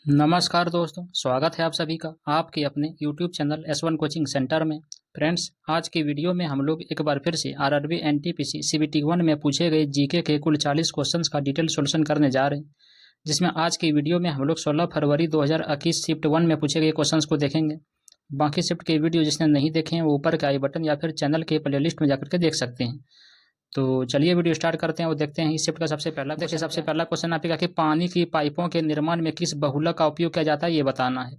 नमस्कार दोस्तों, स्वागत है आप सभी का आपके अपने YouTube channel S1 coaching centre में। फ्रेंड्स, आज की वीडियो में हम लोग एक बार फिर से आरआरबी एनटीपीसी सीबीटी 1 में पूछे गए जीके के कुल 40 क्वेश्चंस का डिटेल सॉल्यूशन करने जा रहे हैं, जिसमें आज की वीडियो में हम लोग 16 फरवरी 2021 शिफ्ट 1 में पूछे गए क्वेश्चंस को देखेंगे। बाकी शिफ्ट के वीडियो जिसने नहीं देखे हैं वो ऊपर के आई बटन या फिर चैनल के प्लेलिस्ट में जाकर के देख सकते हैं। तो चलिए वीडियो स्टार्ट करते हैं और देखते हैं इस शिफ्ट का सबसे पहला क्वेश्चन आपके क्या कि पानी की पाइपों के निर्माण में किस बहुलक का उपयोग किया जाता है ये बताना है।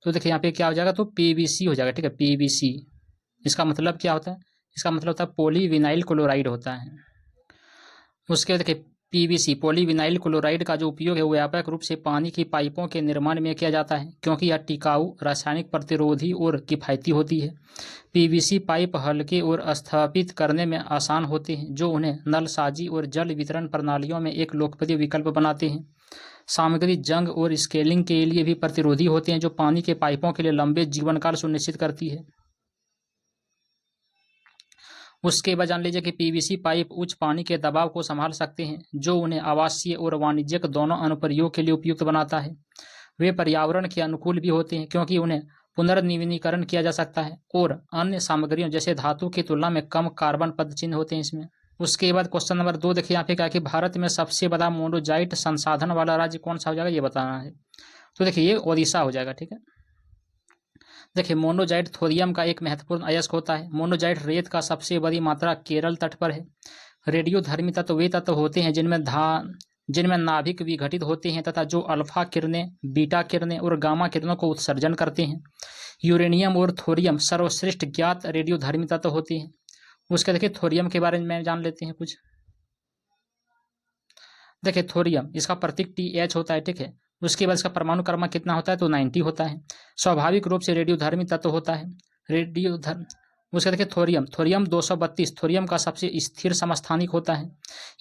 तो देखिए यहाँ पे क्या हो जाएगा, तो पीवीसी हो जाएगा। ठीक है, पीवीसी इसका मतलब क्या होता है? इसका मतलब होता है पॉलीविनाइल क्लोराइड होता है। उसके बाद देखिए पीवीसी पॉलीविनाइल क्लोराइड का जो उपयोग है वो व्यापक रूप से पानी की पाइपों के निर्माण में किया जाता है, क्योंकि यह टिकाऊ, रासायनिक प्रतिरोधी और किफ़ायती होती है। पीवीसी पाइप हल्के और स्थापित करने में आसान होते हैं, जो उन्हें नलसाजी और जल वितरण प्रणालियों में एक लोकप्रिय विकल्प बनाते हैं। सामग्री जंग और स्केलिंग के लिए भी प्रतिरोधी होते हैं, जो पानी के पाइपों के लिए लंबे जीवनकाल सुनिश्चित करती है। उसके बाद जान लीजिए कि पीवीसी पाइप उच्च पानी के दबाव को संभाल सकते हैं, जो उन्हें आवासीय और वाणिज्यिक दोनों अनुप्रयोग के लिए उपयुक्त बनाता है। वे पर्यावरण के अनुकूल भी होते हैं, क्योंकि उन्हें पुनर्नवीनीकरण किया जा सकता है और अन्य सामग्रियों जैसे धातु की तुलना में कम कार्बन पदचिह्न होते हैं इसमें। उसके बाद क्वेश्चन नंबर 2 देखिए यहाँ पे क्या कि भारत में सबसे बड़ा मोनोजाइट संसाधन वाला राज्य कौन सा हो जाएगा ये बताना है। तो देखिए ये ओडिशा हो जाएगा। ठीक है, देखिए मोनोजाइट थोरियम का एक महत्वपूर्ण अयस्क होता है। मोनोजाइट रेत का सबसे बड़ी मात्रा केरल तट पर है। रेडियोधर्मी तत्व वे तत्व होते हैं जिनमें नाभिक विघटित होते हैं तथा जो अल्फा किरणें, बीटा किरणें और गामा किरणों को उत्सर्जन करते हैं। यूरेनियम और थोरियम सर्वश्रेष्ठ ज्ञात रेडियोधर्मी तत्व होते हैं। उसके देखिए थोरियम के बारे में जान लेते हैं कुछ। देखिए थोरियम इसका प्रतीक TH होता है। ठीक है, उसके बाद इसका परमाणु क्रमांक कितना होता है तो 90 होता है। स्वाभाविक रूप से रेडियोधर्मी तत्व होता है। रेडियोधर्म उसका देखिए थोरियम 232 थोरियम का सबसे स्थिर समस्थानिक होता है।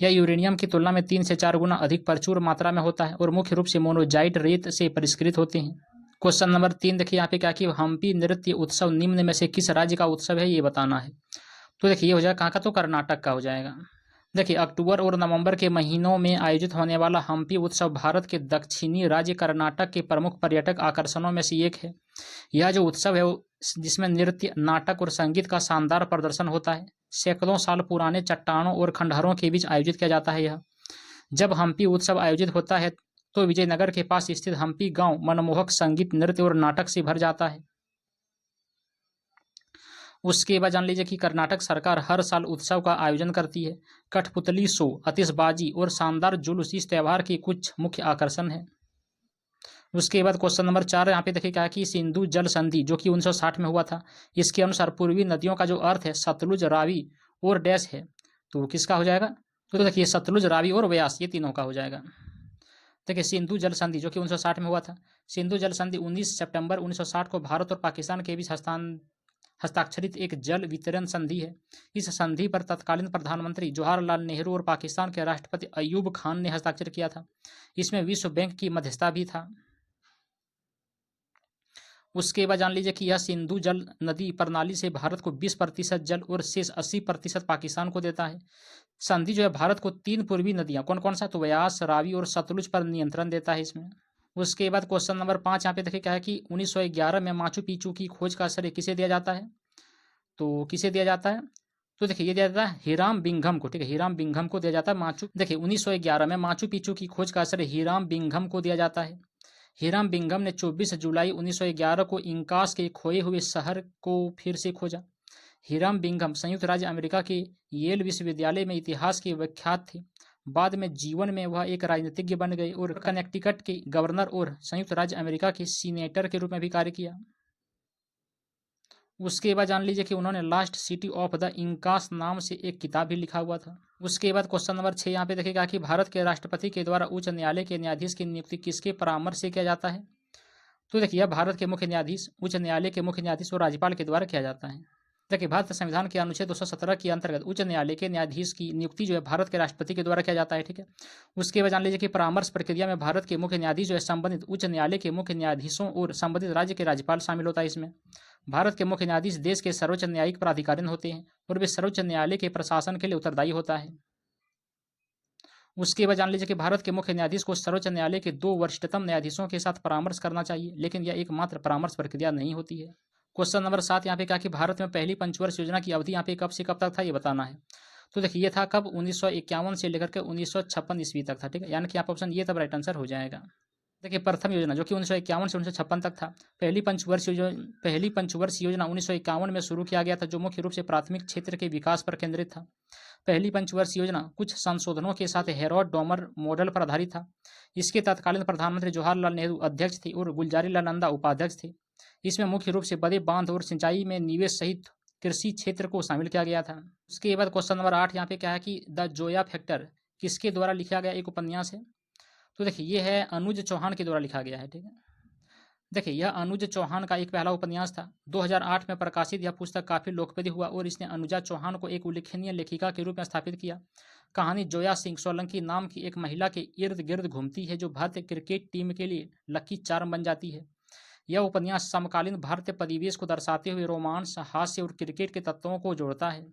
यह यूरेनियम की तुलना में 3 से 4 गुना अधिक प्रचुर मात्रा में होता है और मुख्य रूप से मोनोजाइट रेत से परिष्कृत होते हैं। क्वेश्चन नंबर 3 देखिए यहाँ पे क्या कि हम्पी नृत्य उत्सव निम्न में से किस राज्य का उत्सव है ये बताना है। तो देखिए ये हो जाएगा कहाँ का, तो कर्नाटक का हो जाएगा। देखिए अक्टूबर और नवंबर के महीनों में आयोजित होने वाला हम्पी उत्सव भारत के दक्षिणी राज्य कर्नाटक के प्रमुख पर्यटक आकर्षणों में से एक है। यह जो उत्सव है वो जिसमें नृत्य, नाटक और संगीत का शानदार प्रदर्शन होता है, सैकड़ों साल पुराने चट्टानों और खंडहरों के बीच आयोजित किया जाता है। यह जब हम्पी उत्सव आयोजित होता है तो विजयनगर के पास स्थित हम्पी गांव मनमोहक संगीत, नृत्य और नाटक से भर जाता है। उसके बाद जान लीजिए कि कर्नाटक सरकार हर साल उत्सव का आयोजन करती है। कठपुतली शो, आतिशबाजी और शानदार जुलूस इस त्यौहार के कुछ मुख्य आकर्षण हैं। उसके बाद क्वेश्चन नंबर 4 यहाँ पे देखिए क्या कि सिंधु जल संधि जो कि 1960 में हुआ था, इसके अनुसार पूर्वी नदियों का जो अर्थ है सतलुज, रावी और डैश है, तो किसका हो जाएगा? तो देखिए सतलुज, रावी और व्यास ये तीनों का हो जाएगा। देखिए सिंधु जल संधि जो कि 1960 में हुआ था, सिंधु जल संधि 19 सितंबर 1960 को भारत और पाकिस्तान के बीच हस्ताक्षरित एक जल वितरण संधि है। इस संधि पर तत्कालीन प्रधानमंत्री जवाहरलाल नेहरू और पाकिस्तान के राष्ट्रपति अयूब खान ने हस्ताक्षर किया था। इसमें विश्व बैंक की मध्यस्थता भी था। उसके बाद जान लीजिए कि यह सिंधु जल नदी प्रणाली से भारत को 20% जल और शेष 80% पाकिस्तान को देता है। संधि जो है भारत को 3 पूर्वी नदियां कौन कौन सा, तो व्यास, रावी और सतलुज पर नियंत्रण देता है इसमें। उसके बाद क्वेश्चन नंबर 5 यहाँ पे देखिए क्या है कि 1911 में माचू पिचू की खोज का श्रेय किसे दिया जाता है? तो किसे दिया जाता है? तो देखिए ये दिया जाता है हीराम बिंघम को। ठीक है, हीराम बिंघम को दिया जाता है माचू। देखिए 1911 में माचू पिचू की खोज का श्रेय हीराम बिंघम को दिया जाता है। हीराम बिंघम ने 24 जुलाई 1911 को इंकास के खोए हुए शहर को फिर से खोजा। हीराम बिंघम संयुक्त राज्य अमेरिका के येल विश्वविद्यालय में इतिहास के विख्यात थे। बाद में जीवन में वह एक राजनीतिज्ञ बन गए और कनेक्टिकट के गवर्नर और संयुक्त राज्य अमेरिका के सीनेटर के रूप में भी कार्य किया। उसके बाद जान लीजिए कि उन्होंने लास्ट सिटी ऑफ द इंकास नाम से एक किताब भी लिखा हुआ था। उसके बाद क्वेश्चन नंबर 6 यहाँ पे देखिएगा कि भारत के राष्ट्रपति के द्वारा उच्च न्यायालय के न्यायाधीश की नियुक्ति किसके परामर्श से किया जाता है? तो देखिए भारत के मुख्य न्यायाधीश, उच्च न्यायालय के मुख्य न्यायाधीश और राज्यपाल के द्वारा किया जाता है। देखिए भारत संविधान के अनुच्छेद 217 के अंतर्गत उच्च न्यायालय के न्यायाधीश की नियुक्ति जो है भारत के राष्ट्रपति के द्वारा किया जाता है। ठीक है, उसके बाद जान लीजिए कि परामर्श प्रक्रिया में भारत के मुख्य न्यायाधीश जो है संबंधित उच्च न्यायालय के मुख्य न्यायाधीशों और संबंधित राज्य के राज्यपाल शामिल होता है इसमें। भारत के मुख्य न्यायाधीश देश के सर्वोच्च न्यायिक प्राधिकारी होते हैं और वे सर्वोच्च न्यायालय के प्रशासन के लिए उत्तरदायी होता है। उसके बाद जान लीजिए कि भारत के मुख्य न्यायाधीश को सर्वोच्च न्यायालय के 2 वरिष्ठतम न्यायाधीशों के साथ परामर्श करना चाहिए, लेकिन यह एकमात्र परामर्श प्रक्रिया नहीं होती है। क्वेश्चन नंबर 7 यहाँ पे क्या कि भारत में पहली पंचवर्ष योजना की अवधि यहाँ पे कब से कब तक था, ये बताना है। तो देखिए ये था कब, 1951 से लेकर के 1956 ईस्वी तक था, ठीक है। यानी कि यहाँ पर ऑप्शन ये तब राइट आंसर हो जाएगा। देखिए प्रथम योजना जो कि 1951 से 1956 तक था। पहली पंचवर्ष योजना 1951 में शुरू किया गया था, जो मुख्य रूप से प्राथमिक क्षेत्र के विकास पर केंद्रित था। पहली पंचवर्ष योजना कुछ संशोधनों के साथ हेरोड डोमर मॉडल पर आधारित था। इसके तत्कालीन प्रधानमंत्री जवाहरलाल नेहरू अध्यक्ष थे और गुलजारीलाल नंदा उपाध्यक्ष थे। इसमें मुख्य रूप से बड़े बांध और सिंचाई में निवेश सहित कृषि क्षेत्र को शामिल किया गया था। उसके बाद क्वेश्चन नंबर 8 यहाँ पे क्या है कि द जोया फैक्टर किसके द्वारा लिखा गया एक उपन्यास है। तो देखिए ये है अनुज चौहान के द्वारा लिखा गया है, ठीक है। देखिए यह अनुज चौहान का एक पहला उपन्यास था। 2008 में प्रकाशित यह पुस्तक काफ़ी लोकप्रिय हुआ और इसने अनुजा चौहान को एक उल्लेखनीय लेखिका के रूप में स्थापित किया। कहानी जोया सिंह सोलंकी नाम की एक महिला के इर्द गिर्द घूमती है, जो भारतीय क्रिकेट टीम के लिए लकी चार्म बन जाती है। यह उपन्यास समकालीन भारतीय परिवेश को दर्शाते हुए रोमांस, हास्य और क्रिकेट के तत्वों को जोड़ता है।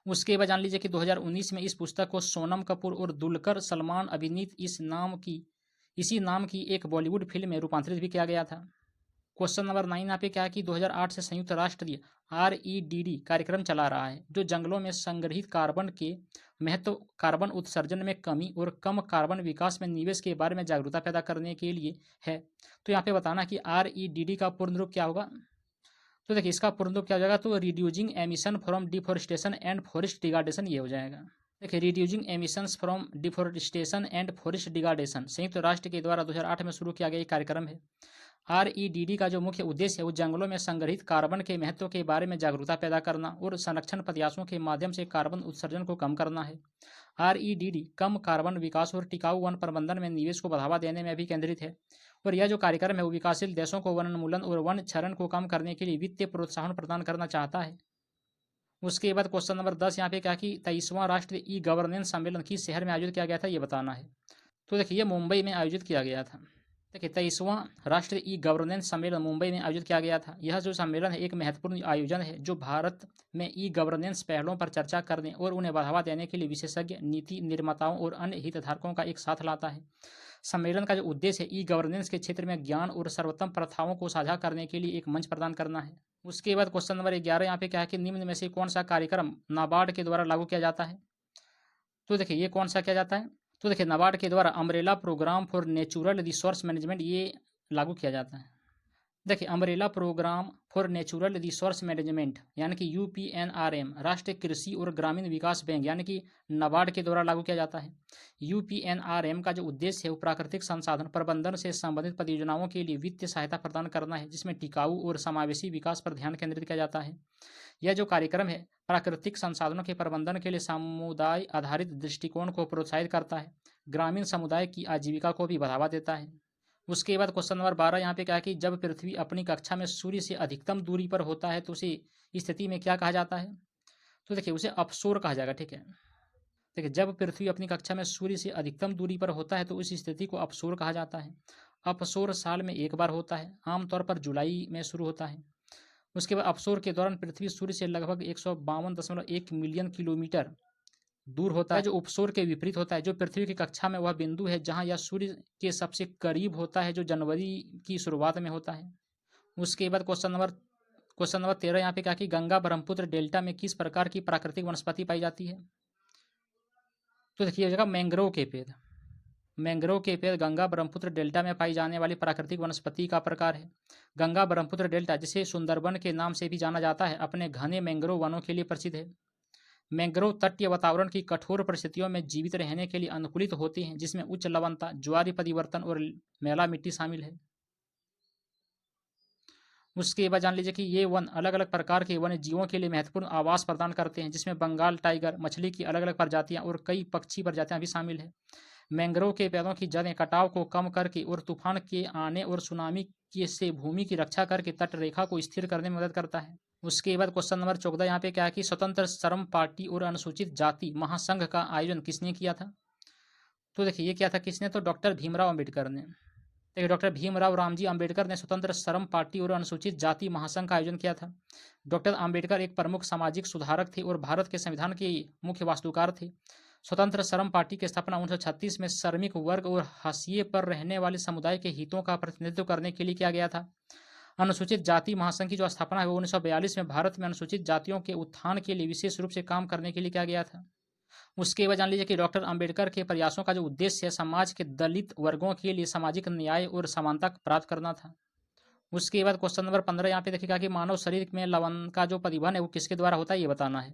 उसके बाद जान लीजिए कि 2019 में इस पुस्तक को सोनम कपूर और दुलकर सलमान अभिनीत इसी नाम की एक बॉलीवुड फिल्म में रूपांतरित भी किया गया था। क्वेश्चन नंबर 9 यहाँ पे क्या है कि 2008 से संयुक्त राष्ट्र REDD कार्यक्रम चला रहा है, जो जंगलों में संग्रहित कार्बन के महत्व, कार्बन उत्सर्जन में कमी और कम कार्बन विकास में निवेश के बारे में जागरूकता पैदा करने के लिए है। तो यहाँ पे बताना कि REDD का पूर्ण रूप क्या होगा। तो देखिए इसका पूर्ण रूप क्या हो जाएगा, तो reducing emission from deforestation and forest degradation ये हो जाएगा। देखिए reducing emissions from deforestation and forest degradation संयुक्त राष्ट्र के द्वारा 2008 में शुरू किया गया एक कार्यक्रम है। REDD का जो मुख्य उद्देश्य है वो जंगलों में संग्रहित कार्बन के महत्व के बारे में जागरूकता पैदा करना और संरक्षण प्रयासों के माध्यम से कार्बन उत्सर्जन को कम करना है। REDD कम कार्बन विकास और टिकाऊ वन प्रबंधन में निवेश को बढ़ावा देने में भी केंद्रित है। और यह जो कार्यक्रम है वो विकासशील देशों को वनोन्मूलन और वन क्षरण को कम करने के लिए वित्तीय प्रोत्साहन प्रदान करना चाहता है। उसके बाद क्वेश्चन नंबर 10 यहाँ पे क्या कि 23वां राष्ट्रीय ई गवर्नेंस सम्मेलन किस शहर में आयोजित किया गया था, ये बताना है। तो देखिए ये मुंबई में आयोजित किया गया था। देखिए 23वां राष्ट्रीय ई गवर्नेंस सम्मेलन मुंबई में आयोजित किया गया था। यह जो सम्मेलन है एक महत्वपूर्ण आयोजन है जो भारत में ई गवर्नेंस पहलों पर चर्चा करने और उन्हें बढ़ावा देने के लिए विशेषज्ञ, नीति निर्माताओं और अन्य हितधारकों का एक साथ लाता है। सम्मेलन का जो उद्देश्य है ई गवर्नेंस के क्षेत्र में ज्ञान और सर्वोत्तम प्रथाओं को साझा करने के लिए एक मंच प्रदान करना है। उसके बाद क्वेश्चन नंबर 11 यहाँ पे क्या है कि निम्न में से कौन सा कार्यक्रम नाबार्ड के द्वारा लागू किया जाता है। तो देखिए ये कौन सा किया जाता है, तो देखिए नाबार्ड के द्वारा umbrella programme for natural resource management ये लागू किया जाता है। देखिए umbrella programme for natural resource management यानी कि UPNRM राष्ट्रीय कृषि और ग्रामीण विकास बैंक यानी कि नाबार्ड के द्वारा लागू किया जाता है। UPNRM का जो उद्देश्य है वो प्राकृतिक संसाधन प्रबंधन से संबंधित परियोजनाओं के लिए वित्तीय सहायता प्रदान करना है, जिसमें टिकाऊ और समावेशी विकास पर ध्यान केंद्रित किया जाता है। यह जो कार्यक्रम है प्राकृतिक संसाधनों के प्रबंधन के लिए समुदाय आधारित दृष्टिकोण को प्रोत्साहित करता है, ग्रामीण समुदाय की आजीविका को भी बढ़ावा देता है। उसके बाद क्वेश्चन नंबर 12 यहाँ पे क्या है कि जब पृथ्वी अपनी कक्षा में सूर्य से अधिकतम दूरी पर होता है तो उसे स्थिति में क्या कहा जाता है। तो देखिए उसे अपसोर कहा जाएगा, ठीक है। देखिए जब पृथ्वी अपनी कक्षा में सूर्य से अधिकतम दूरी पर होता है तो उस स्थिति को अपसोर कहा जाता है। अपसोर साल में एक बार होता है, आमतौर पर जुलाई में शुरू होता है। उसके बाद अपसोर के दौरान पृथ्वी सूर्य से लगभग 152.1 मिलियन किलोमीटर दूर होता है, जो उपसोर के विपरीत होता है। जो पृथ्वी की कक्षा में वह बिंदु है जहां यह सूर्य के सबसे करीब होता है, जो जनवरी की शुरुआत में होता है। उसके बाद क्वेश्चन नंबर 13 यहाँ पे क्या कि गंगा ब्रह्मपुत्र डेल्टा में किस प्रकार की प्राकृतिक वनस्पति पाई जाती है। तो देखिए जगह मैंग्रोव के पेड़ गंगा ब्रह्मपुत्र डेल्टा में पाई जाने वाली प्राकृतिक वनस्पति का प्रकार है। गंगा ब्रह्मपुत्र डेल्टा, जिसे सुंदरबन के नाम से भी जाना जाता है, अपने घने मैंग्रोव वनों के लिए प्रसिद्ध है। मैंग्रोव तटीय वातावरण की कठोर परिस्थितियों में जीवित रहने के लिए अनुकूलित होते हैं, जिसमें उच्च लवणता, ज्वारीय परिवर्तन और मैला मिट्टी शामिल है। उसके बाद जान लीजिए कि ये वन अलग अलग प्रकार के वन्य जीवों के लिए महत्वपूर्ण आवास प्रदान करते हैं, जिसमें बंगाल टाइगर, मछली की अलग अलग प्रजातियां और कई पक्षी प्रजातियां भी शामिल है। मैंग्रोव के पेड़ों की जड़ें कटाव को कम करके और तूफान के आने और सुनामी से भूमि की रक्षा करके तट रेखा को स्थिर करने में मदद करता है। उसके बाद क्वेश्चन नंबर 14 यहाँ पे क्या है कि स्वतंत्र श्रम पार्टी और अनुसूचित जाति महासंघ का आयोजन किसने किया था। तो देखिए ये क्या था, किसने, तो डॉक्टर भीमराव अम्बेडकर ने। देखिए डॉक्टर भीमराव रामजी अम्बेडकर ने स्वतंत्र श्रम पार्टी और अनुसूचित जाति महासंघ का आयोजन किया था। डॉक्टर अम्बेडकर एक प्रमुख सामाजिक सुधारक थे और भारत के संविधान के मुख्य वास्तुकार थे। स्वतंत्र श्रम पार्टी की स्थापना 1936 में श्रमिक वर्ग और हाशिए पर रहने वाले समुदाय के हितों का प्रतिनिधित्व करने के लिए किया गया था। अनुसूचित जाति महासंघ की जो स्थापना है वो 1942 में भारत में अनुसूचित जातियों के उत्थान के लिए विशेष रूप से काम करने के लिए किया गया था। उसके बाद जान लीजिए कि डॉक्टर अंबेडकर के प्रयासों का जो उद्देश्य है समाज के दलित वर्गों के लिए सामाजिक न्याय और समानता प्राप्त करना था। उसके बाद क्वेश्चन नंबर 15 यहाँ पे देखिएगा कि मानव शरीर में लवण का जो परिवहन है वो किसके द्वारा होता है ये बताना है।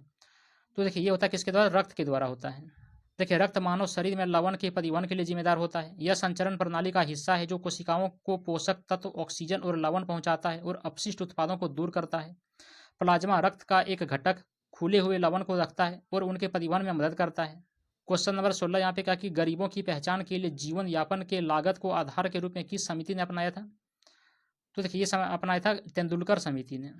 तो देखिए ये होता है किसके द्वारा, रक्त के द्वारा होता है। देखिए रक्त मानव शरीर में लवण के परिवहन के लिए जिम्मेदार होता है। यह संचरण प्रणाली का हिस्सा है जो कोशिकाओं को पोषक तत्व, ऑक्सीजन और लवण पहुंचाता है और अपशिष्ट उत्पादों को दूर करता है। प्लाज्मा रक्त का एक घटक खुले हुए लवण को रखता है और उनके परिवहन में मदद करता है। क्वेश्चन नंबर 16 यहाँ पे कहा कि गरीबों की पहचान के लिए जीवन यापन के लागत को आधार के रूप में किस समिति ने अपनाया था। तो देखिए ये अपनाया था तेंदुलकर समिति ने।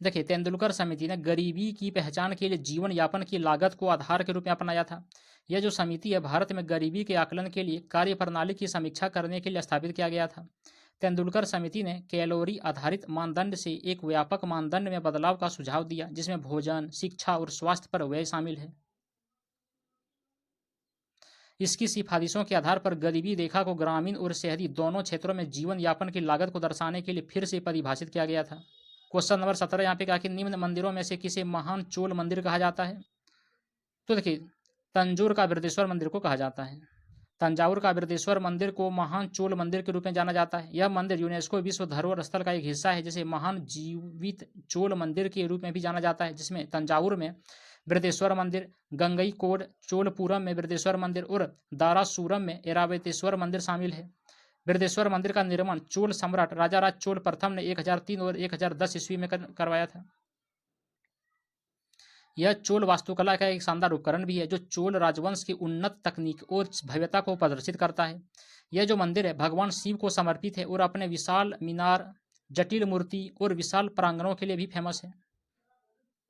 देखिए तेंदुलकर समिति ने गरीबी की पहचान के लिए जीवन यापन की लागत को आधार के रूप में अपनाया था। यह जो समिति है भारत में गरीबी के आकलन के लिए कार्य प्रणाली की समीक्षा करने के लिए स्थापित किया गया था। तेंदुलकर समिति ने कैलोरी आधारित मानदंड से एक व्यापक मानदंड में बदलाव का सुझाव दिया जिसमें भोजन, शिक्षा और स्वास्थ्य पर व्यय शामिल है। इसकी सिफारिशों के आधार पर गरीबी रेखा को ग्रामीण और शहरी दोनों क्षेत्रों में जीवन यापन की लागत को दर्शाने के लिए फिर से परिभाषित किया गया था। क्वेश्चन नंबर 17 यहाँ पे कहा कि निम्न मंदिरों में से किसे महान चोल मंदिर कहा जाता है। तो देखिए तंजौर का बृहदेश्वर मंदिर को कहा जाता है। तंजावुर का बृहदेश्वर मंदिर को महान चोल मंदिर के रूप में जाना जाता है। यह मंदिर यूनेस्को विश्व धरोहर स्थल का एक हिस्सा है जिसे महान जीवित चोल मंदिर के रूप में भी जाना जाता है, जिसमें तंजावुर में बृहदेश्वर मंदिर, गंगईकोड चोलपुरम में बृहदेश्वर मंदिर और दारासुरम में ऐरावतेश्वर मंदिर शामिल है। बृहदेश्वर मंदिर का निर्माण चोल सम्राट राजाराज चोल प्रथम ने 1003 और 1010 ईस्वी में करवाया था। यह चोल वास्तुकला का एक शानदार उपकरण भी है जो चोल राजवंश की उन्नत तकनीक और भव्यता को प्रदर्शित करता है। यह जो मंदिर है भगवान शिव को समर्पित है और अपने विशाल मीनार, जटिल मूर्ति और विशाल प्रांगणों के लिए भी फेमस है।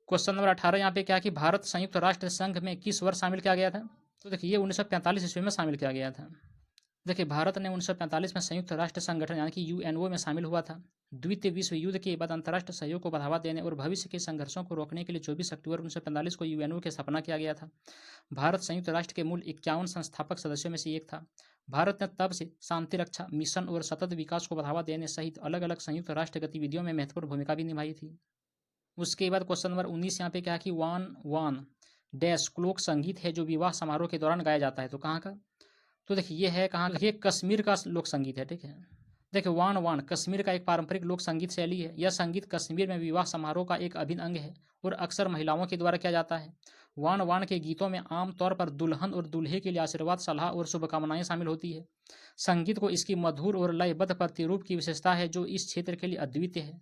क्वेश्चन नंबर 18 यहाँ पे क्या कि भारत संयुक्त राष्ट्र संघ में किस वर्ष शामिल किया गया था। तो देखिए ये 1945 ईस्वी में शामिल किया गया था। देखिए भारत ने 1945 में संयुक्त राष्ट्र संगठन यानी कि यूएनओ में शामिल हुआ था। द्वितीय विश्व युद्ध के बाद अंतर्राष्ट्रीय सहयोग को बढ़ावा देने और भविष्य के संघर्षों को रोकने के लिए 24 अक्टूबर 1945 को यूएनओ की स्थापना किया गया था। भारत संयुक्त राष्ट्र के मूल 51 संस्थापक सदस्यों में से एक था। भारत ने तब से शांति रक्षा मिशन और सतत विकास को बढ़ावा देने सहित अलग अलग संयुक्त राष्ट्र गतिविधियों में महत्वपूर्ण भूमिका भी निभाई थी। उसके बाद क्वेश्चन नंबर 19 यहाँ पे क्या कि वान वान डैश लोक संगीत है जो विवाह समारोह के दौरान गाया जाता है। तो कहाँ का। तो देखिए ये है कहाँ का, ये कश्मीर का लोक संगीत है। ठीक है देखिए वान वान कश्मीर का एक पारंपरिक लोक संगीत शैली है। यह संगीत कश्मीर में विवाह समारोह का एक अभिन्न अंग है और अक्सर महिलाओं के द्वारा किया जाता है। वान वान के गीतों में आमतौर पर दुल्हन और दूल्हे के लिए आशीर्वाद, सलाह और शुभकामनाएं शामिल होती है। संगीत को इसकी मधुर और लयबद्ध प्रतिरूप की विशेषता है जो इस क्षेत्र के लिए अद्वितीय है।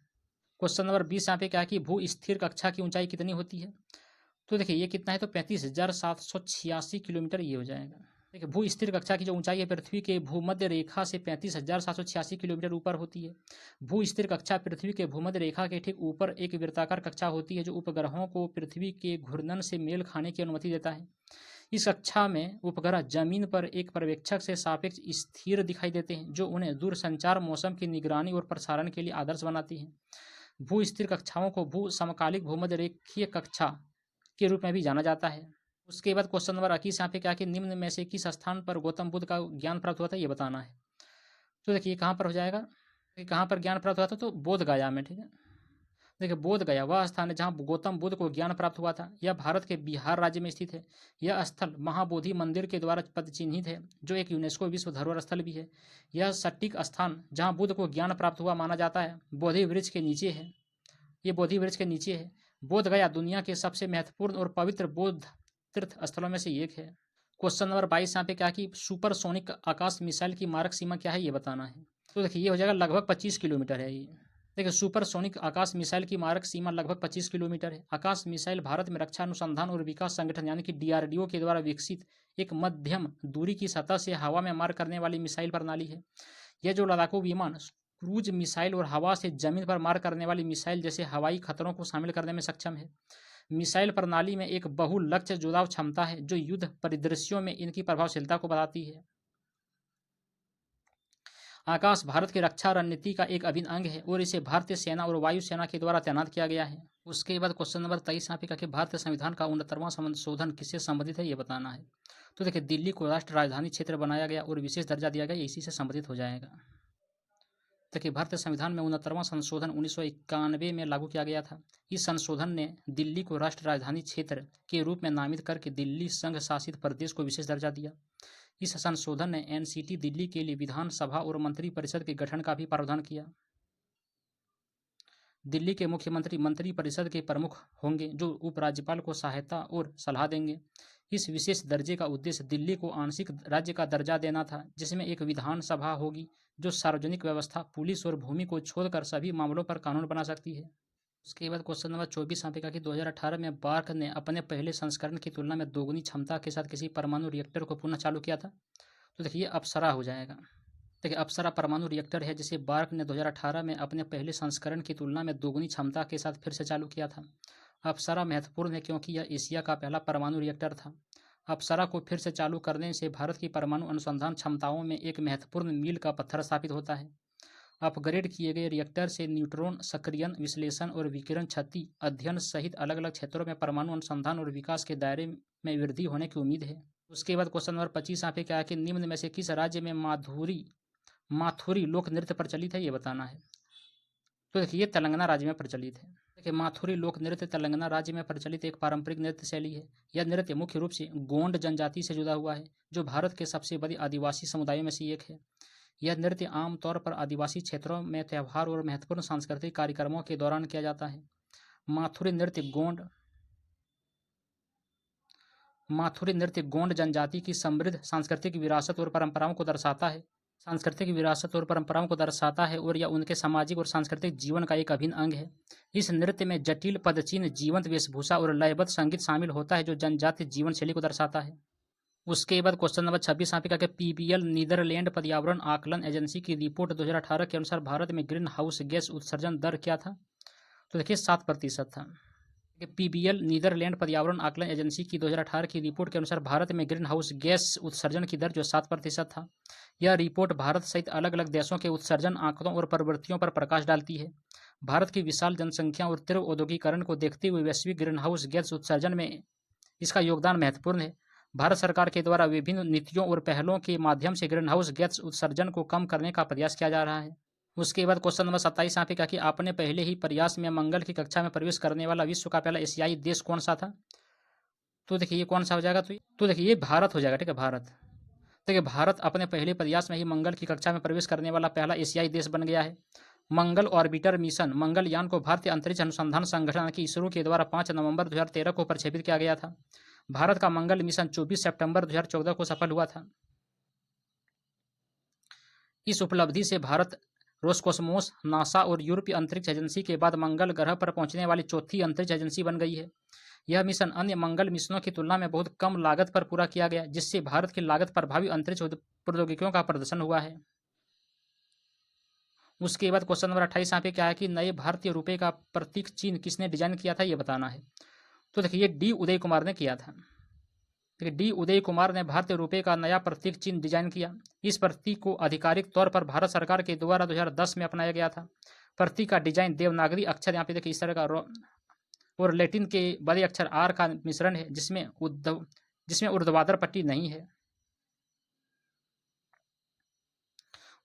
क्वेश्चन नंबर 20 यहाँ पे क्या है कि भू स्थिर कक्षा की ऊंचाई कितनी होती है। तो देखिए ये कितना है, तो 35,786 किलोमीटर ये हो जाएगा। देखिए भू स्थिर कक्षा की जो ऊंचाई है पृथ्वी के भूमध्य रेखा से 35,786 किलोमीटर ऊपर होती है। भू स्थिर कक्षा पृथ्वी के भूमध्य रेखा के ठीक ऊपर एक वृत्ताकार कक्षा होती है जो उपग्रहों को पृथ्वी के घूर्णन से मेल खाने की अनुमति देता है। इस कक्षा में उपग्रह जमीन पर एक पर्यवेक्षक से सापेक्ष स्थिर दिखाई देते हैं जो उन्हें दूरसंचार, मौसम की निगरानी और प्रसारण के लिए आदर्श बनाती है। भू स्थिर कक्षाओं को भू समकालिक भूमध्य रेखीय कक्षा के रूप में भी जाना जाता है। उसके बाद क्वेश्चन नंबर 21 यहाँ पे क्या कि निम्न में से किस स्थान पर गौतम बुद्ध का ज्ञान प्राप्त हुआ था ये बताना है। तो देखिए कहाँ पर हो जाएगा, कहाँ पर ज्ञान प्राप्त हुआ था, तो बोध गया में। ठीक है देखिए बोध गया वह स्थान है जहाँ गौतम बुद्ध को ज्ञान प्राप्त हुआ था। यह भारत के बिहार राज्य में स्थित है। यह स्थल महाबोधि मंदिर के द्वारा पदचिन्हित है जो एक यूनेस्को विश्व धरोहर स्थल भी है। यह सटीक स्थान जहाँ बुद्ध को ज्ञान प्राप्त हुआ माना जाता है बोधि वृक्ष के नीचे है। ये बोधि वृक्ष के नीचे है। बोध गया दुनिया के सबसे महत्वपूर्ण और पवित्र बौद्ध तीर्थ स्थलों में से एक है। क्वेश्चन नंबर 22 यहाँ पे क्या कि सुपरसोनिक आकाश मिसाइल की मारक सीमा क्या है ये बताना है। तो देखिए ये हो जाएगा लगभग 25 किलोमीटर है। ये देखिए सुपरसोनिक आकाश मिसाइल की मारक सीमा लगभग 25 किलोमीटर है। आकाश मिसाइल भारत में रक्षा अनुसंधान और विकास संगठन यानी कि डीआरडीओ के द्वारा विकसित एक मध्यम दूरी की सतह से हवा में मार करने वाली मिसाइल प्रणाली है। यह जो लड़ाकू विमान, क्रूज मिसाइल और हवा से जमीन पर मार करने वाली मिसाइल जैसे हवाई खतरों को शामिल करने में सक्षम है। मिसाइल प्रणाली में एक बहु लक्ष्य जुड़ाव क्षमता है जो युद्ध परिदृश्यों में इनकी प्रभावशीलता को बढ़ाती है। आकाश भारत की रक्षा रणनीति का एक अभिन्न अंग है और इसे भारतीय सेना और वायुसेना के द्वारा तैनात किया गया है। उसके बाद क्वेश्चन नंबर 23 यहाँ पे कहा कि भारतीय संविधान का 69वां संशोधन किससे संबंधित है, ये बताना है। तो देखिए, दिल्ली को राष्ट्र राजधानी क्षेत्र बनाया गया और विशेष दर्जा दिया गया, इसी से संबंधित हो जाएगा। देखिए, भारतीय संविधान में 69वां संशोधन 1991 में लागू किया गया था। इस संशोधन ने दिल्ली को राष्ट्र राजधानी क्षेत्र के रूप में नामित करके दिल्ली संघ शासित प्रदेश को विशेष दर्जा दिया। इस संशोधन ने एनसीटी दिल्ली के लिए विधानसभा और मंत्री परिषद के गठन का भी प्रावधान किया। दिल्ली के मुख्यमंत्री मंत्री परिषद के प्रमुख होंगे, जो उपराज्यपाल को सहायता और सलाह देंगे। इस विशेष दर्जे का उद्देश्य दिल्ली को आंशिक राज्य का दर्जा देना था, जिसमें एक विधानसभा होगी जो सार्वजनिक व्यवस्था, पुलिस और भूमि को छोड़कर सभी मामलों पर कानून बना सकती है। उसके बाद क्वेश्चन नंबर 24 यहाँ पे कहा कि 2018 में बार्क ने अपने पहले संस्करण की तुलना में दोगुनी क्षमता के साथ किसी परमाणु रिएक्टर को पुनः चालू किया था। तो देखिए, अप्सरा हो जाएगा। देखिए, अप्सरा परमाणु रिएक्टर है जिसे बार्क ने 2018 में अपने पहले संस्करण की तुलना में दोगुनी क्षमता के साथ फिर से चालू किया था। अप्सरा महत्वपूर्ण है क्योंकि यह एशिया का पहला परमाणु रिएक्टर था। अप्सरा को फिर से चालू करने से भारत की परमाणु अनुसंधान क्षमताओं में एक महत्वपूर्ण मील का पत्थर स्थापित होता है। अपग्रेड किए गए रिएक्टर से न्यूट्रॉन सक्रियण, विश्लेषण और विकिरण क्षति अध्ययन सहित अलग अलग क्षेत्रों में परमाणु अनुसंधान और विकास के दायरे में वृद्धि होने की उम्मीद है। उसके बाद क्वेश्चन नंबर 25 यहाँ पे क्या है कि निम्न में से किस राज्य में माथुरी लोक नृत्य प्रचलित है, ये बताना है। तो देखिए, ये तेलंगाना राज्य में प्रचलित है। देखिए, माथुरी लोक नृत्य तेलंगाना राज्य में प्रचलित एक पारंपरिक नृत्य शैली है। यह नृत्य मुख्य रूप से गोंड जनजाति से जुड़ा हुआ है, जो भारत के सबसे बड़े आदिवासी समुदायों में से एक है। यह नृत्य आमतौर पर आदिवासी क्षेत्रों में त्यौहार और महत्वपूर्ण सांस्कृतिक कार्यक्रमों के दौरान किया जाता है। माथुरी नृत्य गोंड जनजाति की समृद्ध सांस्कृतिक विरासत और परंपराओं को दर्शाता है और यह उनके सामाजिक और सांस्कृतिक जीवन का एक अभिन्न अंग है। इस नृत्य में जटिल पदचिह्न, जीवंत वेशभूषा और लयबद्ध संगीत शामिल होता है, जो जनजातीय जीवन शैली को दर्शाता है। उसके बाद क्वेश्चन नंबर 26 यहाँ पे क्या, पीबीएल नीदरलैंड पर्यावरण आकलन एजेंसी की रिपोर्ट 2018 के अनुसार भारत में ग्रीन हाउस गैस उत्सर्जन दर क्या था? तो देखिए, 7% था। पीबीएल नीदरलैंड पर्यावरण आकलन एजेंसी की 2018 की रिपोर्ट के अनुसार भारत में ग्रीन हाउस गैस उत्सर्जन की दर जो 7% था। यह रिपोर्ट भारत सहित अलग अलग देशों के उत्सर्जन आंकड़ों और प्रवृत्तियों पर प्रकाश डालती है। भारत की विशाल जनसंख्या और तीव्र औद्योगिकरण को देखते हुए वैश्विक ग्रीन हाउस गैस उत्सर्जन में इसका योगदान महत्वपूर्ण है। भारत सरकार के द्वारा विभिन्न नीतियों और पहलों के माध्यम से ग्रीन हाउस गैस उत्सर्जन को कम करने का प्रयास किया जा रहा है। उसके बाद क्वेश्चन नंबर 27 यहाँ पे कहा कि आपने पहले ही प्रयास में मंगल की कक्षा में प्रवेश करने वाला विश्व का पहला एशियाई देश कौन सा था? तो देखिए, ये कौन सा हो जाएगा? तो देखिए, ये भारत हो जाएगा। ठीक है, भारत। देखिए, भारत अपने पहले प्रयास में ही मंगल की कक्षा में प्रवेश करने वाला पहला एशियाई देश बन गया है। मंगल ऑर्बिटर मिशन मंगलयान को भारतीय अंतरिक्ष अनुसंधान संगठन की इसरो के द्वारा 5 नवंबर 2013 को प्रक्षेपित किया गया था। भारत का मंगल मिशन 24 सितंबर 2014 को सफल हुआ था। इस उपलब्धि से भारत रोसकोसमोस, नासा और यूरोपीय अंतरिक्ष एजेंसी के बाद मंगल ग्रह पर पहुंचने वाली चौथी अंतरिक्ष एजेंसी बन गई है। यह मिशन अन्य मंगल मिशनों की तुलना में बहुत कम लागत पर पूरा किया गया, जिससे भारत की लागत प्रभावी अंतरिक्ष प्रौद्योगिकियों का प्रदर्शन हुआ है। उसके बाद क्वेश्चन नंबर 28 यहाँ पे क्या है कि नए भारतीय रुपये का प्रतीक चिन्ह किसने डिजाइन किया था, ये बताना है। तो देखिए, ये डी उदय कुमार ने किया था। देखिए, डी उदय कुमार ने भारतीय रुपये का नया प्रतीक चिन्ह डिजाइन किया। इस प्रतीक को आधिकारिक तौर पर भारत सरकार के द्वारा 2010 में अपनाया गया था। प्रतीक का डिजाइन देवनागरी अक्षर यहाँ पे देखिए इस तरह का और लैटिन के बड़े अक्षर आर का मिश्रण है, जिसमें ऊर्ध्वाधर पट्टी नहीं है।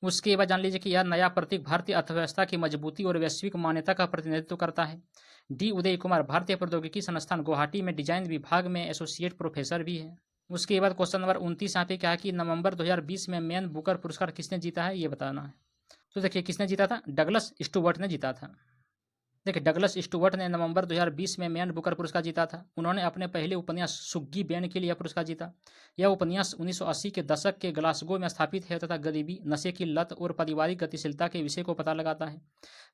उसके बाद जान लीजिए कि यह नया प्रतीक भारतीय अर्थव्यवस्था की मजबूती और वैश्विक मान्यता का प्रतिनिधित्व करता है। डी उदय कुमार भारतीय प्रौद्योगिकी संस्थान गुवाहाटी में डिजाइन विभाग में एसोसिएट प्रोफेसर भी है। उसके बाद क्वेश्चन नंबर 29 यहाँ पे क्या है कि नवंबर 2020 में मैन बुकर पुरस्कार किसने जीता है, ये बताना है। तो देखिए, किसने जीता था? डगलस स्टुअर्ट ने जीता था। देखिए, डगलस स्टुअर्ट ने नवंबर 2020 में मैन बुकर पुरस्कार जीता था। उन्होंने अपने पहले उपन्यास सुग्गी बैन के लिए यह पुरस्कार जीता। यह उपन्यास 1980 के दशक के ग्लासगो में स्थापित है तथा गरीबी, नशे की लत और पारिवारिक गतिशीलता के विषय को पता लगाता है।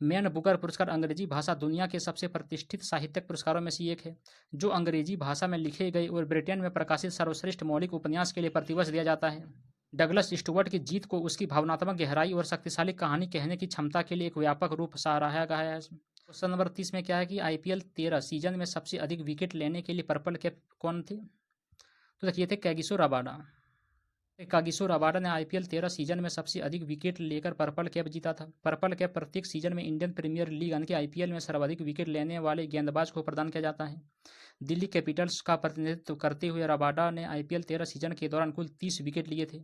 मैन बुकर पुरस्कार अंग्रेजी भाषा दुनिया के सबसे प्रतिष्ठित साहित्यिक पुरस्कारों में से एक है, जो अंग्रेजी भाषा में लिखे गए और ब्रिटेन में प्रकाशित सर्वश्रेष्ठ मौलिक उपन्यास के लिए प्रतिवर्ष दिया जाता है। डगलस स्टुअर्ट की जीत को उसकी भावनात्मक गहराई और शक्तिशाली कहानी कहने की क्षमता के लिए एक व्यापक रूप सराहा गया है। क्वेश्चन नंबर 30 में क्या है कि IPL 13 सीजन में सबसे अधिक विकेट लेने के लिए पर्पल कैप कौन थे? तो देखिए, थे कैगिसो रबाडा। कागिसो रबाडा ने IPL 13 सीजन में सबसे अधिक विकेट लेकर पर्पल कैप जीता था। पर्पल कैप प्रत्येक सीजन में इंडियन प्रीमियर लीग यानी कि IPL में सर्वाधिक विकेट लेने वाले गेंदबाज को प्रदान किया जाता है। दिल्ली कैपिटल्स का प्रतिनिधित्व करते हुए रबाडा ने IPL 13 सीजन के दौरान कुल 30 विकेट लिए थे।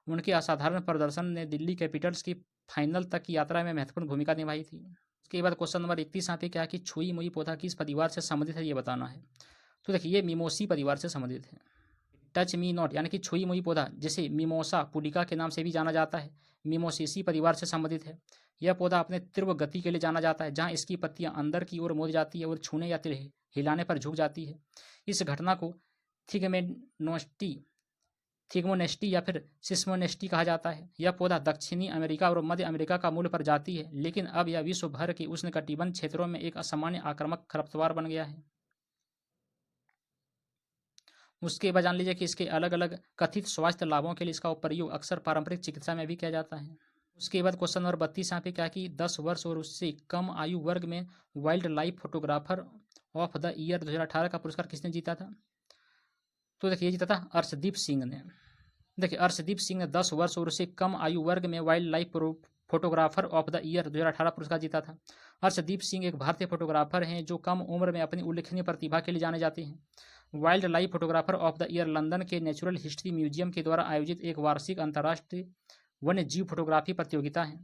उनके असाधारण प्रदर्शन ने दिल्ली कैपिटल्स की फाइनल तक की यात्रा में महत्वपूर्ण भूमिका निभाई थी। उसके बाद क्वेश्चन नंबर 31 यहाँ पे क्या कि छुई मुई पौधा किस परिवार से संबंधित है ये बताना है। तो देखिए ये मिमोसी परिवार से संबंधित है। टच मी नॉट यानी कि छुई मुई पौधा जिसे मिमोसा पुडिका के नाम से भी जाना जाता है, मिमोसेसी परिवार से संबंधित है। यह पौधा अपने तीव्र गति के लिए जाना जाता है, जहां इसकी पत्तियां अंदर की ओर मुड़ जाती है और छूने या हिलाने पर झुक जाती है। इस घटना को थिग्मोनेस्टी या फिर सिस्मोनेस्टी कहा जाता है। यह पौधा दक्षिणी अमेरिका और मध्य अमेरिका का मूल प्रजाति है, लेकिन अब यह विश्व भर के उष्णकटिबंध क्षेत्रों में एक असामान्य आक्रामक खरपतवार बन गया है। उसके बाद जान लीजिए कि इसके अलग अलग कथित स्वास्थ्य लाभों के लिए इसका प्रयोग अक्सर पारंपरिक चिकित्सा में भी किया जाता है। उसके बाद क्वेश्चन नंबर 32 यहाँ पे क्या कि 10 वर्ष और उससे कम आयु वर्ग में wild life photographer of the year 2018 का पुरस्कार किसने जीता था। तो देखिए जीता था अर्शदीप सिंह ने। देखिए अर्शदीप सिंह ने 10 वर्ष और उससे कम आयु वर्ग में wild life photographer of the year 2018 पुरस्कार जीता था। अर्शदीप सिंह एक भारतीय फोटोग्राफर हैं जो कम उम्र में अपनी उल्लेखनीय प्रतिभा के लिए जाने जाते हैं। Wild life photographer of the year London के नेचुरल हिस्ट्री म्यूजियम के द्वारा आयोजित एक वार्षिक अंतर्राष्ट्रीय वन्य जीव फोटोग्राफी प्रतियोगिता है।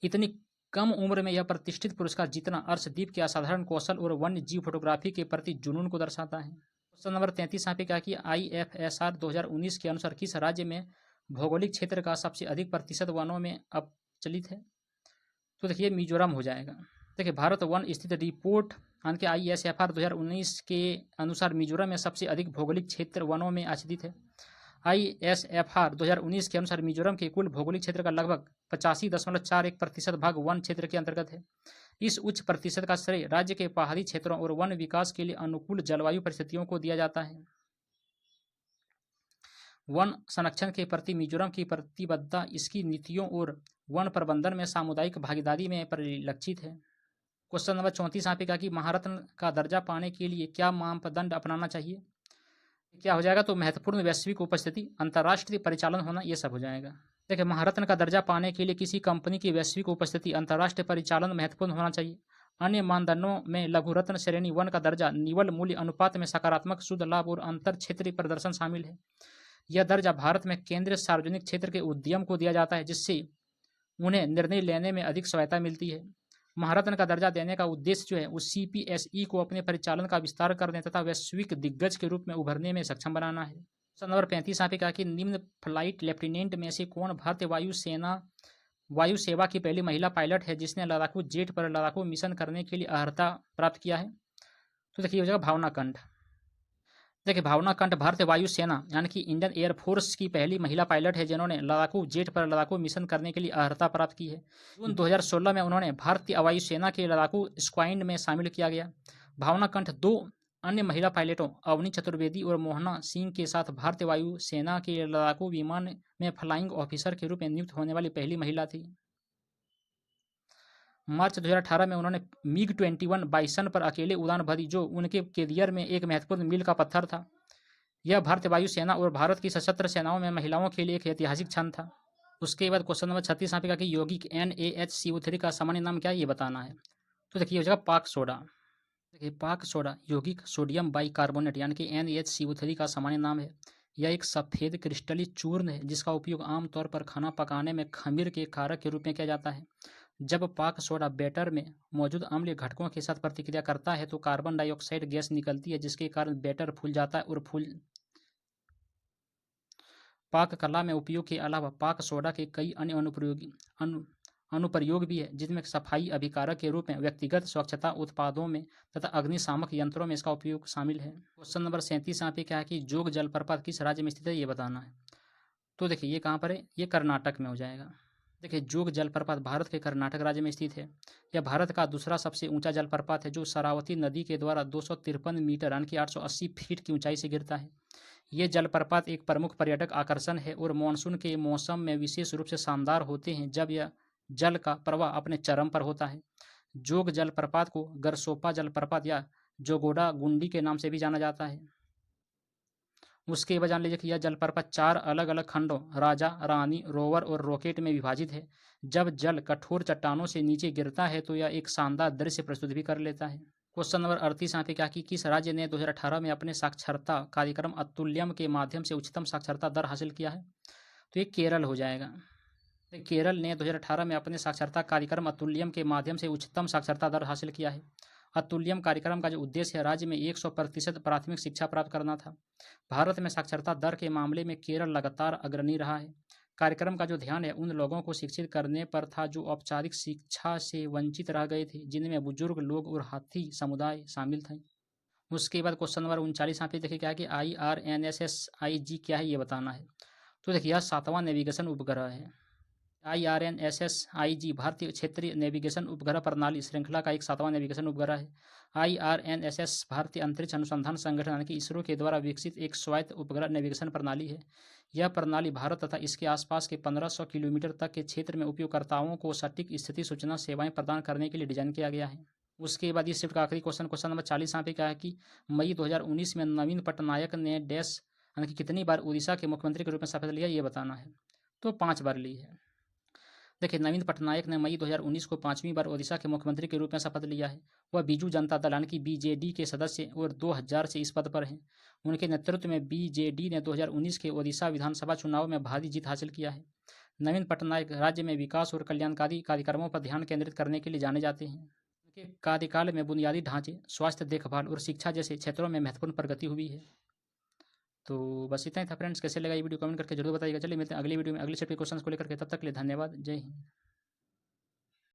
इतनी कम उम्र में यह प्रतिष्ठित पुरस्कार जीतना अर्शदीप के असाधारण कौशल और वन्य जीव फोटोग्राफी के प्रति जुनून को दर्शाता है। क्वेश्चन नंबर 33 यहाँ पे क्या कि IFSR 2019 के अनुसार किस राज्य में भौगोलिक क्षेत्र का सबसे अधिक प्रतिशत वनों में अपचलित है। तो देखिए मिजोरम हो जाएगा। देखिए भारत वन स्थित रिपोर्ट यानी कि ISFR 2019 के अनुसार मिजोरम में सबसे अधिक भौगोलिक क्षेत्र वनों में आच्छादित है। ISFR 2019 के अनुसार मिजोरम के कुल भौगोलिक क्षेत्र का लगभग 85.41% भाग वन क्षेत्र के अंतर्गत है। इस उच्च प्रतिशत का श्रेय राज्य के पहाड़ी क्षेत्रों और वन विकास के लिए अनुकूल जलवायु परिस्थितियों को दिया जाता है। वन संरक्षण के प्रति मिजोरम की प्रतिबद्धता इसकी नीतियों और वन प्रबंधन में सामुदायिक भागीदारी में परिलक्षित है। क्वेश्चन नंबर 34 यहाँ पे कहा कि महारत्न का दर्जा पाने के लिए क्या मापदंड अपनाना चाहिए। क्या हो जाएगा तो महत्वपूर्ण वैश्विक उपस्थिति, अंतर्राष्ट्रीय परिचालन होना, ये सब हो जाएगा। देखिए महारत्न का दर्जा पाने के लिए किसी कंपनी की वैश्विक उपस्थिति, अंतर्राष्ट्रीय परिचालन महत्वपूर्ण होना चाहिए। अन्य मानदंडों में लघु रत्न श्रेणी 1 का दर्जा, निवल मूल्य अनुपात में सकारात्मक शुद्ध लाभ और अंतर क्षेत्रीय प्रदर्शन शामिल है। यह दर्जा भारत में केंद्रीय सार्वजनिक क्षेत्र के उद्यम को दिया जाता है, जिससे उन्हें निर्णय लेने में अधिक सहायता मिलती है। महारत्न का दर्जा देने का उद्देश्य जो है वो CPSE को अपने परिचालन का विस्तार करने तथा वैश्विक दिग्गज के रूप में उभरने में सक्षम बनाना है। क्वेश्चन नंबर 35 यहाँ पे कहा कि निम्न फ्लाइट लेफ्टिनेंट में से कौन भारतीय वायु सेवा की पहली महिला पायलट है जिसने लड़ाकू जेट पर लड़ाकू मिशन करने के लिए अर्हता प्राप्त किया है। तो देखिए हो जाएगा भावना कंठ। देखिए भावना कंठ भारतीय वायुसेना यानी कि इंडियन एयरफोर्स की पहली महिला पायलट है जिन्होंने लड़ाकू जेट पर लड़ाकू मिशन करने के लिए अर्हता प्राप्त की है। जून 2016 में उन्होंने भारतीय वायुसेना के लड़ाकू स्क्वाड्रन में शामिल किया गया। भावना कंठ 2 अन्य महिला पायलटों अवनी चतुर्वेदी और मोहना सिंह के साथ भारतीय वायुसेना के लड़ाकू विमान में फ्लाइंग ऑफिसर के रूप में नियुक्त होने वाली पहली महिला थी। मार्च 2018 में उन्होंने MiG-21 बाइसन पर अकेले उड़ान भरी, जो उनके कैरियर में एक महत्वपूर्ण मील का पत्थर था। यह भारतीय वायुसेना और भारत की सशस्त्र सेनाओं में महिलाओं के लिए एक ऐतिहासिक क्षण था। उसके बाद क्वेश्चन नंबर 36 यहाँ पे कहा कि यौगिक NaHCO3 का सामान्य नाम क्या है ये बताना है। तो देखिए हो जाएगा पाक सोडा। देखिए पाक सोडा यौगिक सोडियम बाइकार्बोनेट यानी कि NaHCO3 का सामान्य नाम है। यह एक सफ़ेद क्रिस्टलीय चूर्ण है जिसका उपयोग आमतौर पर खाना पकाने में खमीर के कारक के रूप में किया जाता है। जब पाक सोडा बैटर में मौजूद अम्लीय घटकों के साथ प्रतिक्रिया करता है तो कार्बन डाइऑक्साइड गैस निकलती है, जिसके कारण बैटर फूल जाता है और पाक कला में उपयोग के अलावा पाक सोडा के कई अन्य अनुप्रयोग भी है, जिनमें सफाई अभिकारक के रूप में, व्यक्तिगत स्वच्छता उत्पादों में तथा अग्निशामक यंत्रों में इसका उपयोग शामिल है। क्वेश्चन नंबर 37 यहाँ पे क्या है कि जोग जलप्रपात किस राज्य में स्थित है ये बताना है। तो देखिए ये कहाँ पर है, ये कर्नाटक में हो जाएगा। देखिए जोग जलप्रपात भारत के कर्नाटक राज्य में स्थित है। यह भारत का दूसरा सबसे ऊंचा जलप्रपात है, जो शरावती नदी के द्वारा 253 मीटर यानी कि 880 फीट की ऊंचाई से गिरता है। ये जलप्रपात एक प्रमुख पर्यटक आकर्षण है और मानसून के मौसम में विशेष रूप से शानदार होते हैं, जब यह जल का प्रवाह अपने चरम पर होता है। जोग जलप्रपात को गरसोपा जलप्रपात या जोगोडा गुंडी के नाम से भी जाना जाता है। उसके बाद जान लीजिए कि यह जलप्रपात 4 अलग अलग खंडों राजा, रानी, रोवर और रॉकेट में विभाजित है। जब जल कठोर चट्टानों से नीचे गिरता है तो यह एक शानदार दृश्य प्रस्तुत भी कर लेता है। क्वेश्चन नंबर 38 यहाँ पे क्या कि किस राज्य ने 2018 में अपने साक्षरता कार्यक्रम अतुल्यम के माध्यम से उच्चतम साक्षरता दर हासिल किया है? तो ये केरल हो जाएगा। केरल ने 2018 में अपने साक्षरता कार्यक्रम अतुल्यम के माध्यम से उच्चतम साक्षरता दर हासिल किया है। अतुल्यम कार्यक्रम का जो उद्देश्य है राज्य में 100% प्राथमिक शिक्षा प्राप्त करना था। भारत में साक्षरता दर के मामले में केरल लगातार अग्रणी रहा है। कार्यक्रम का जो ध्यान है उन लोगों को शिक्षित करने पर था जो औपचारिक शिक्षा से वंचित रह गए थे, जिनमें बुजुर्ग लोग और हाथी समुदाय शामिल थे। उसके बाद क्वेश्चन नंबर 39 यहाँ पे देखिए क्या है कि IRNSSIG क्या है ये बताना है। तो देखिए यह 7वां नेविगेशन उपग्रह है। IRNSSIG भारतीय क्षेत्रीय नेविगेशन उपग्रह प्रणाली श्रृंखला का एक 7वां नेविगेशन उपग्रह है। IRNSS भारतीय अंतरिक्ष अनुसंधान संगठन यानी कि इसरो के द्वारा विकसित एक स्वायत्त उपग्रह नेविगेशन प्रणाली है। यह प्रणाली भारत तथा इसके आसपास के 1500 किलोमीटर तक के क्षेत्र में उपयोगकर्ताओं को सटीक स्थिति सूचना सेवाएं प्रदान करने के लिए डिजाइन किया गया है। उसके बाद इस शिफ्ट का आखिरी क्वेश्चन नंबर 40 यहाँ पे क्या है कि मई 2019 में नवीन पटनायक ने डैश यानी कि कितनी बार उड़ीसा के मुख्यमंत्री के रूप में शपथ लिया ये बताना है। तो 5 बार ली है। देखिए नवीन पटनायक ने मई 2019 को 5वीं बार ओडिशा के मुख्यमंत्री के रूप में शपथ लिया है। वह बीजू जनता दल यानी कि बीजेडी के सदस्य और 2000 से इस पद पर हैं। उनके नेतृत्व में बीजेडी ने 2019 के ओडिशा विधानसभा चुनाव में भारी जीत हासिल किया है। नवीन पटनायक राज्य में विकास और कल्याणकारी कार्यक्रमों पर ध्यान केंद्रित करने के लिए जाने जाते हैं। उनके कार्यकाल में बुनियादी ढांचे, स्वास्थ्य देखभाल और शिक्षा जैसे क्षेत्रों में महत्वपूर्ण प्रगति हुई है। तो बस इतना ही था फ्रेंड्स। कैसे लगा ये वीडियो कमेंट करके जरूर बताइएगा। चलिए मिलते हैं अगली वीडियो में अगले सेट के क्वेश्चंस को लेकर के। तब तक के लिए धन्यवाद। जय हिंद।